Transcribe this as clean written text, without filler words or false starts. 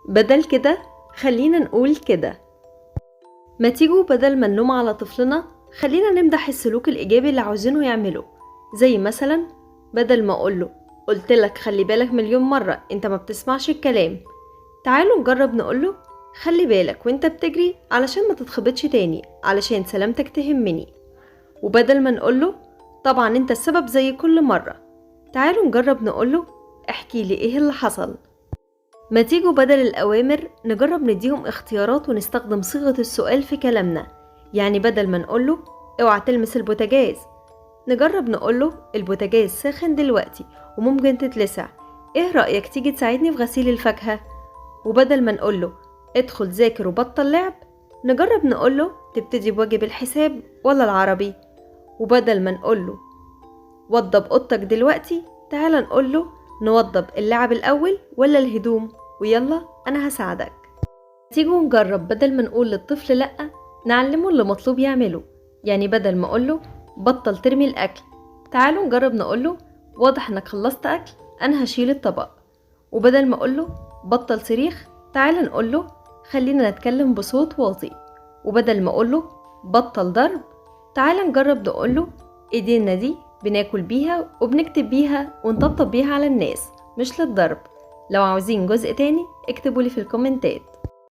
بدل كده خلينا نقول كده. ما تيجوا بدل ما نلوم على طفلنا خلينا نمدح السلوك الإيجابي اللي عاوزينه يعمله. زي مثلا بدل ما أقوله قلتلك خلي بالك مليون مرة انت ما بتسمعش الكلام، تعالوا نجرب نقوله خلي بالك وانت بتجري علشان ما تتخبطش تاني علشان سلامتك تهمني. وبدل ما نقوله طبعا انت السبب زي كل مرة، تعالوا نجرب نقوله احكي لي ايه اللي حصل. ما تيجوا بدل الأوامر نجرب نديهم اختيارات ونستخدم صيغة السؤال في كلامنا. يعني بدل ما نقوله اوعى تلمس البوتاجاز نجرب نقوله البوتاجاز ساخن دلوقتي وممكن تتلسع، ايه رأيك تيجي تساعدني في غسيل الفاكهة؟ وبدل ما نقوله ادخل ذاكر وبطل لعب نجرب نقوله تبتدي بواجب الحساب ولا العربي. وبدل ما نقوله وضب اوضتك دلوقتي تعال نقوله نوضب اللعب الأول ولا الهدوم، ويلا أنا هساعدك. تيجوا نجرب بدل ما نقول للطفل لأ نعلمه اللي مطلوب يعمله. يعني بدل ما أقوله بطل ترمي الأكل تعالوا نجرب نقوله واضح انك خلصت أكل أنا هشيل الطبق. وبدل ما أقوله بطل صريخ تعال نقوله خلينا نتكلم بصوت واطي. وبدل ما أقوله بطل ضرب تعال نجرب نقوله ايدينا دي بناكل بيها وبنكتب بيها ونطبطب بيها على الناس مش للضرب. لو عاوزين جزء تاني اكتبولي في الكومنتات.